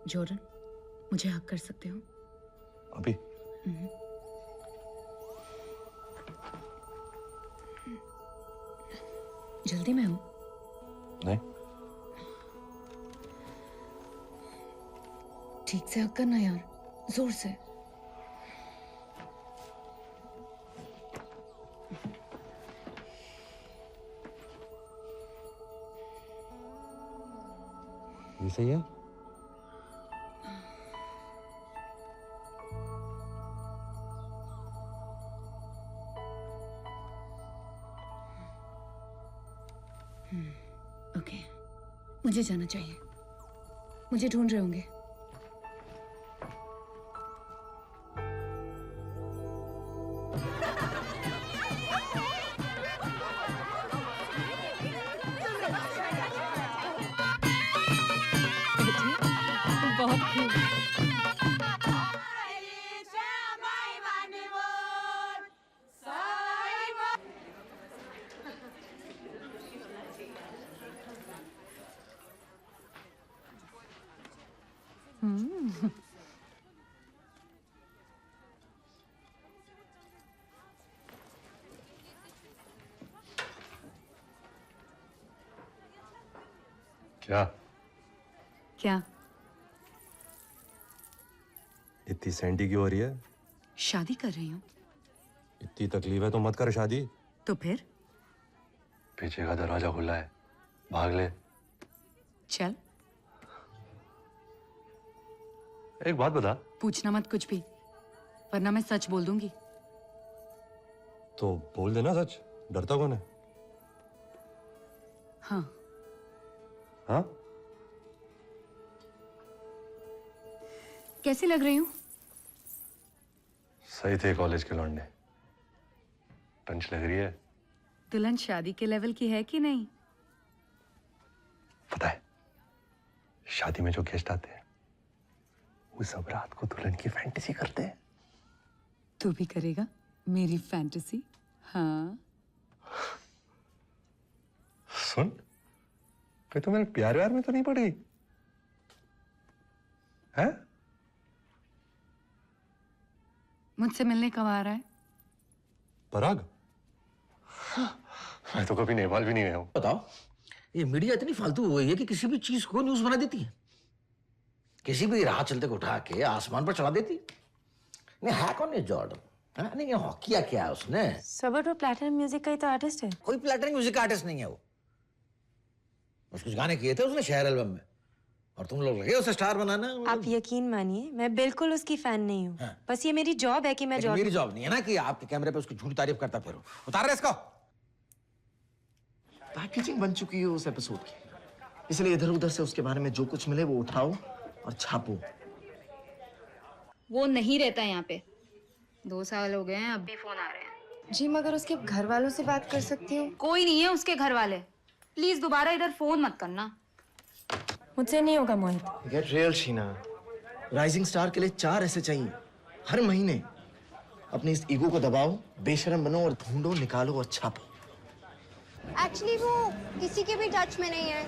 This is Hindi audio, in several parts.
जॉर्डन, मुझे हक कर सकते हो अभी? जल्दी में हूँ। नहीं, ठीक से हक करना यार, जोर से। ये सही है? ओके, मुझे जाना चाहिए। मुझे ढूंढ रहे होंगे। बहुत खूब। क्या? क्या? इतनी सैंडी क्यों हो रही है? शादी कर रही हूँ। इतनी तकलीफ है तो मत कर शादी। तो फिर? पीछे का दरवाजा खुला है, भाग ले। चल। एक बात बता। पूछना मत कुछ भी, वरना मैं सच बोल दूंगी। तो बोल देना सच, डरता कौन है? हाँ। हाँ? कैसी लग रही हूँ? सही थे कॉलेज के लौंडे। पंच लग रही है। दुल्हन शादी के लेवल की है कि नहीं? पता है, शादी में जो गेस्ट आते हैं वो सब रात को दुल्हन की फैंटेसी करते हैं। तू भी करेगा मेरी फैंटेसी? हाँ। सुन, फिर तो मेरे प्यार व्यार में तो नहीं पड़ गई है? मुझसे मिलने कब आ रहा है? पराग? मैं तो कभी नेपाल भी नहीं गया हूँ। बताओ, ये मीडिया इतनी फालतू हो गई है कि किसी भी चीज को न्यूज बना देती है। किसी भी राह चलते को उठा के आसमान पर चढ़ा देती है। नहीं है कौन है जॉर्डन? हाँ, नहीं, ये हॉकिया क्या है उसने? बट वो प्लैटिनम म्यूजिक का ही तो आर्टिस्ट है। कोई प्लैटिनम म्यूजिक का आर्टिस्ट नहीं है वो। कुछ गाने किए थे उसने शहर एल्बम में, और तुम लोग लगे उसे स्टार बनाना। आप यकीन मानिए, मैं बिल्कुल उसकी फैन नहीं हूँ। हाँ। बस ये मेरी जॉब है कि मैं जॉब। मेरी जॉब नहीं है ना कि आपके कैमरे पे उसकी झूठी तारीफ करता फिरूं। उतार रहे इसको। पैकेजिंग बन चुकी है उस एपिसोड की, इसलिए इधर उधर से उसके बारे में जो कुछ मिले वो उठाओ और छापो। वो नहीं रहता यहाँ पे। 2 साल हो गए हैं, अब भी फोन आ रहे हैं। जी मगर उसके घर वालों से बात कर सकती हूँ? कोई नहीं है उसके घर वाले। प्लीज दोबारा इधर फोन मत करना। मुझसे नहीं होगा Mohit. Get real Sheena, Rising Star के लिए 4 ऐसे चाहिए हर महीने। अपनी इस ईगो को दबाओ, बेशरम बनो और ढूंढो, निकालो और छापो। एक्चुअली वो किसी के भी टच में नहीं है।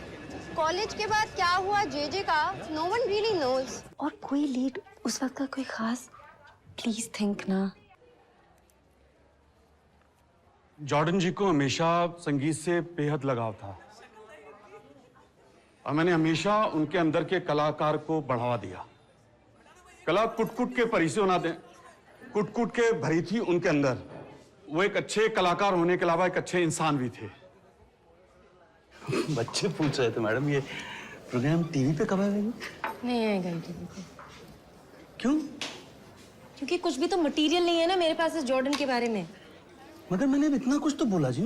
कॉलेज के बाद क्या हुआ जेजे का, नो वन रियली नोज। और कोई लीड उस वक्त का कोई खास? प्लीज थिंक ना। जॉर्डन जी को हमेशा संगीत से बेहद लगाव था और मैंने हमेशा उनके अंदर के कलाकार को बढ़ावा दिया। कला कुट-कुट के भरी से होना दे, कुट-कुट के भरी थी उनके अंदर। वो एक अच्छे कलाकार होने के अलावा एक अच्छे इंसान भी थे। बच्चे पूछ रहे थे मैडम, ये प्रोग्राम टीवी पे कब आएगा? नहीं आएगा टीवी पे। क्यों? क्योंकि कुछ भी तो मटेरियल नहीं है ना मेरे पास इस जॉर्डन के बारे में। मगर मैंने अब इतना कुछ तो बोला जी।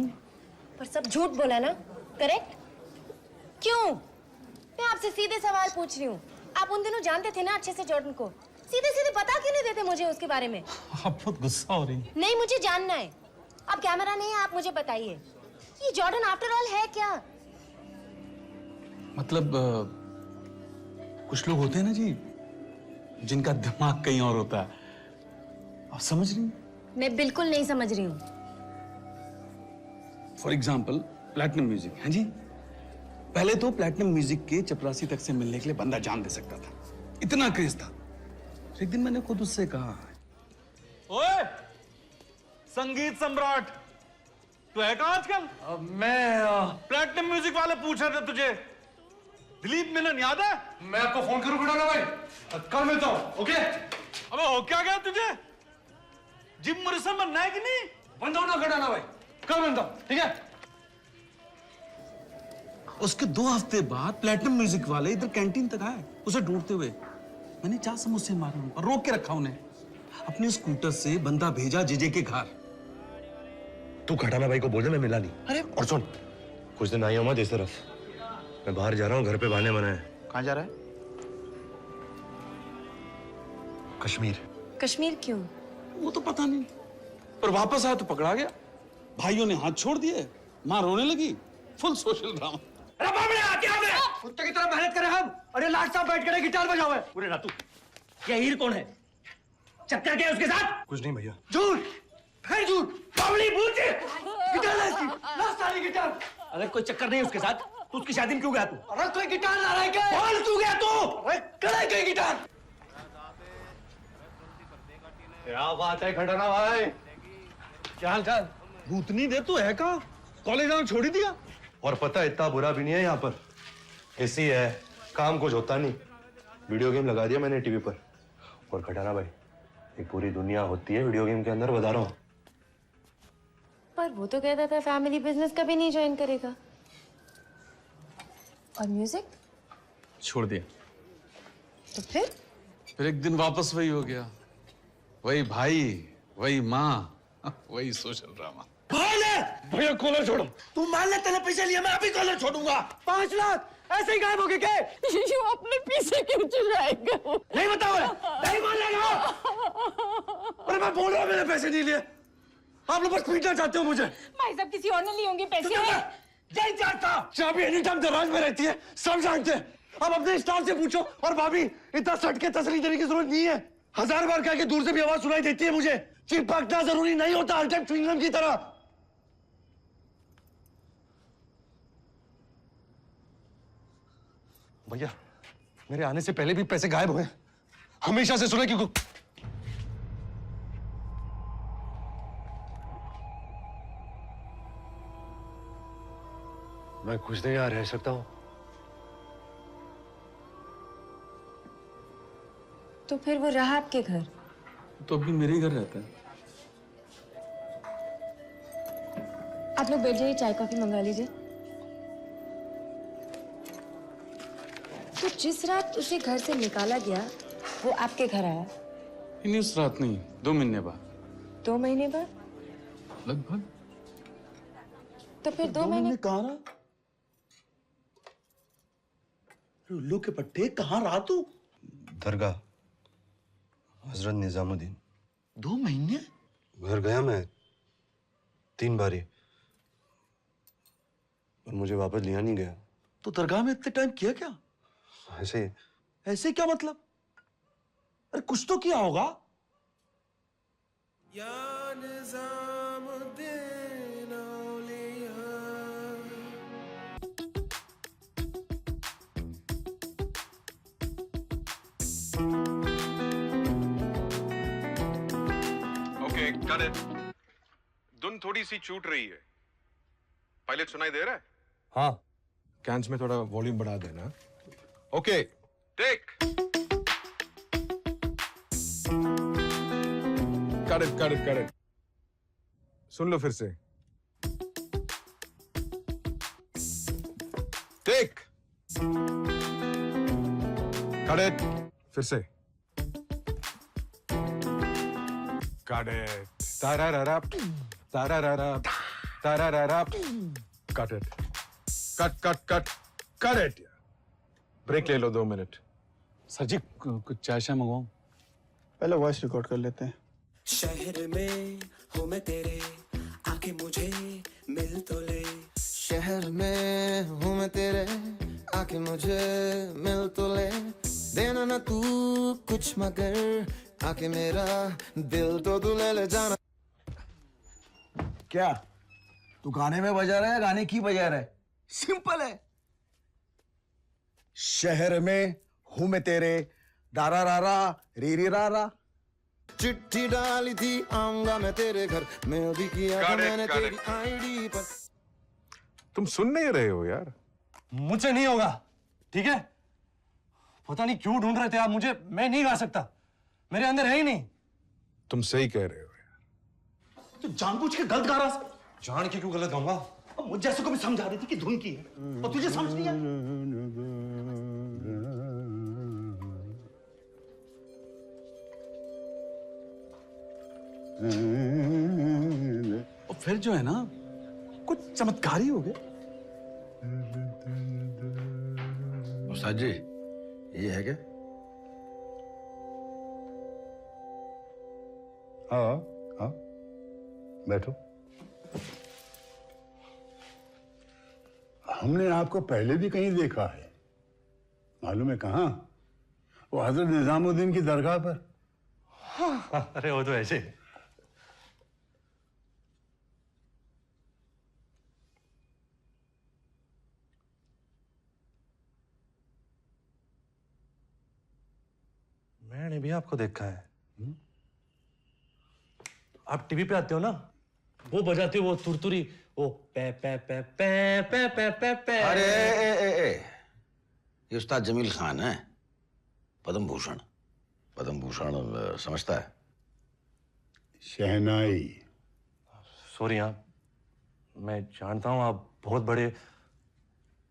पर सब झूठ बोला ना, करेक्ट? क्यों? मैं आपसे सीधे सवाल पूछ रही हूँ। आप उन दिनों जानते थे ना अच्छे से जॉर्डन को? सीधे सीधे बता क्यों नहीं देते मुझे उसके बारे में? आप बहुत गुस्सा हो रही हैं। नहीं, मुझे जानना है। अब कैमरा नहीं है, आप मुझे बताइए ये जॉर्डन आफ्टर ऑल है क्या? मतलब कुछ लोग होते हैं ना जी जिनका दिमाग कहीं और होता है। आप समझ रही हैं? मैं बिल्कुल नहीं समझ रही हूँ। फॉर एग्जाम्पल प्लैटिनम म्यूजिक है जी। पहले तो प्लैटिनम म्यूजिक के चपरासी तक से मिलने के लिए बंदा जान दे सकता था। इतना क्रेज था। एक दिन मैंने खुद उससे कहा, ओए संगीत सम्राट, तू है कहाँ आजकल? मैं प्लेटिनम म्यूजिक वाले पूछ रहे थे तुझे, दिलीप मेनन याद है? मैं आपको फोन करूं खटाना भाई? कल मिलता हूं, ओके? अबे हो क्या गया तुझे? जिम मॉरिसन बनना है कि नहीं? बनता हूं ना खटाना भाई, कल मिलता हूं, ठीक है? उसके 2 हफ्ते बाद प्लेटिनम म्यूजिक वाले इधर कैंटीन तक आए उसे ढूंढते हुए। मैंने 4 समोसे मारे और रोक के रखा उन्हें। अपने स्कूटर से बंदा भेजा जीजे के घर। तू खटाना भाई को बोल दे मैं मिला नहीं। अरे और सुन, कुछ दिन आई हूं मैं इस तरफ, मैं बाहर जा रहा हूं, घर पे बहाने बनाए। कहाँ जा रहा है? कश्मीर। कश्मीर क्यों? वो तो पता नहीं, पर वापस आया तो पकड़ा गया। भाइयों ने हाथ छोड़ दिए, मां रोने लगी। Full social drama. अरे बाबड़े क्या हो गया? कुत्ते की तरह मेहनत करे हम। अरे लाट साहब बैठ कर गिटार बजाओ है। पूरे रातू। ये हीर कौन है? चक्कर क्या है उसके साथ? कुछ नहीं भैया। झूठ, फिर झूठ। बावली भूत है। गिटार ला इसकी, ला सारी गिटार। अगर कोई चक्कर नहीं उसके साथ, तो उसकी शादी में क्यों गया तू? अरे कोई गिटार ला रहा है क्या? बोल क्यों गया तू? अरे कड़े गई गिटार। क्या बात है खटाना भाई? क्या हाल चाल? भूतनी दे तू है कहाँ? कॉलेज आना छोड़ ही दिया? और पता है इतना बुरा भी नहीं है यहाँ पर। एसी है, काम कुछ होता नहीं, वीडियो गेम लगा दिया मैंने टीवी पर। और खटाना भाई, एक पूरी दुनिया होती है वीडियो गेम के अंदर, बता रहा हूँ। पर वो तो कहता था फैमिली बिजनेस कभी नहीं ज्वाइन करेगा। और म्यूजिक? छोड़ दिया। तो फिर एक दिन वापस वही हो गया, वही भाई, वही माँ, वही सोशल ड्रामा। भैया कॉलर छोड़ो। तू मान ले, तेरे पैसे लिए मैं अभी कॉलर छोड़ूंगा। 5 लाख ऐसे ही गायब हो गए क्या? वो अपने पीछे क्यों चुराएगा? नहीं बताओ, नहीं मान लेगा। अरे मैं बोल रहा हूँ मैंने पैसे नहीं लिए, आप लोग बस पीटना चाहते हो मुझे। भाई साहब किसी और ने लिए होंगे पैसे। नहीं चाहता। चाबी एनी टाइम दराज में रहती है, सब जानते हैं। अब अपने स्टाफ से पूछो। और भाभी, इतना सट के तसली देने की जरूरत नहीं है। 1000 बार कह के दूर से भी आवाज सुनाई देती है मुझे। चिपकना जरूरी नहीं होता हर टाइम च्युइंगम की तरह। भैया, मेरे आने से पहले भी पैसे गायब हुए, हमेशा से सुना क्यों? मैं कुछ दिन यहाँ रह सकता हूँ। तो फिर वो रहा आपके घर? तो अभी मेरे ही घर रहता है। आप लोग बैठ जाइए, चाय कॉफी मंगा लीजिए। तो जिस रात उसे घर से निकाला गया, वो आपके घर आया? नहीं, उस रात नहीं, 2 महीने बाद। 2 महीने बाद? लगभग। तो फिर 2 महीने कहाँ रहा? उल्लू के पट्टे, कहाँ रहा तू? दरगाह, हजरत निजामुद्दीन। 2 महीने? घर गया मैं 3 बारी, और मुझे वापस लिया नहीं गया। तो दरगाह में इतने टाइम किया क्या? ऐसे ही। ऐसे क्या मतलब? अरे कुछ तो किया होगा। Okay, got it. धुन थोड़ी सी छूट रही है। पायलट सुनाई दे रहा है? हाँ। कैंस में थोड़ा वॉल्यूम बढ़ा देना। Okay, take. Cut it. सुन लो फिर से। टेक। Cut it. फिर से। Cut it. तारारारा, तारारारा, तारारारा। Cut it. Cut it. Break ले लो 2 मिनट। सर जी, कुछ चाय शाय मंगवाऊं? पहले वॉइस रिकॉर्ड कर लेते हैं। शहर में हूँ मैं तेरे, आके मुझे मिल तो ले। शहर में हूँ मैं तेरे, आके मुझे मिल तो ले। देना ना तू कुछ मगर, आके मेरा दिल तो तू ले जाना। क्या तू गाने में बजा रहा है, गाने की बजा रहा है? सिंपल है। शहर में हूं मैं तेरे, डारा रारा रीरी रारा। चिट्ठी डाली थी आऊंगा मैं तेरे घर, मेल भी किया था मैंने तेरी आईडी पर। तुम सुन नहीं रहे हो यार? मुझसे नहीं होगा, ठीक है? पता नहीं क्यों ढूंढ रहे थे आप मुझे, मैं नहीं गा सकता, मेरे अंदर है ही नहीं। तुम सही कह रहे हो यार। तू जानबूझ के गलत गा रहा है। जान के क्यों गलत गाऊंगा? अब मुझ जैसे को भी समझा रही थी कि धुन की है और तुझे समझ नहीं आया। और फिर जो है ना, कुछ चमत्कार ही हो गया। उस्ताद जी, ये है क्या? हाँ हाँ, बैठो। हमने आपको पहले भी कहीं देखा है, मालूम है कहाँ? वो हजरत निजामुद्दीन की दरगाह पर। हाँ, अरे वो तो ऐसे। मैंने भी आपको देखा है। आप टीवी पे आते हो ना, वो बजाते हो वो तुरतुरी, वो पे पे पे पे पे पे पे पे। अरे ये उस्ताद जमील खान है, पद्म भूषण। पद्म भूषण समझता है? शहनाई। सॉरी आप, मैं जानता हूँ आप बहुत बड़े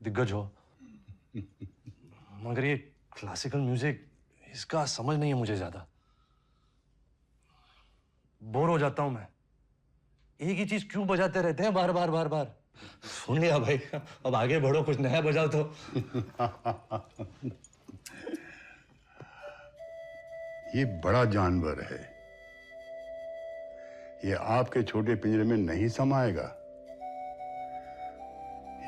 दिग्गज हो, मगर ये क्लासिकल म्यूजिक इसका समझ नहीं है मुझे ज्यादा। बोर हो जाता हूं मैं, एक ही चीज क्यों बजाते रहते हैं बार बार बार बार। सुन लिया भाई, अब आगे बढ़ो, कुछ नया बजाओ तो। ये बड़ा जानवर है, ये आपके छोटे पिंजरे में नहीं समाएगा,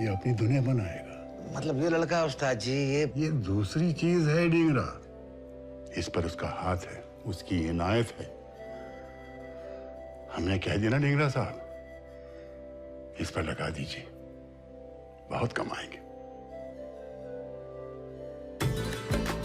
ये अपनी दुनिया बनाएगा। मतलब ये लड़का उस्ताद जी, ये दूसरी चीज है डिंगरा, इस पर उसका हाथ है, उसकी इनायत है। हमने कह दिया ना डिंगरा साहब, इस पर लगा दीजिए, बहुत कमाएंगे।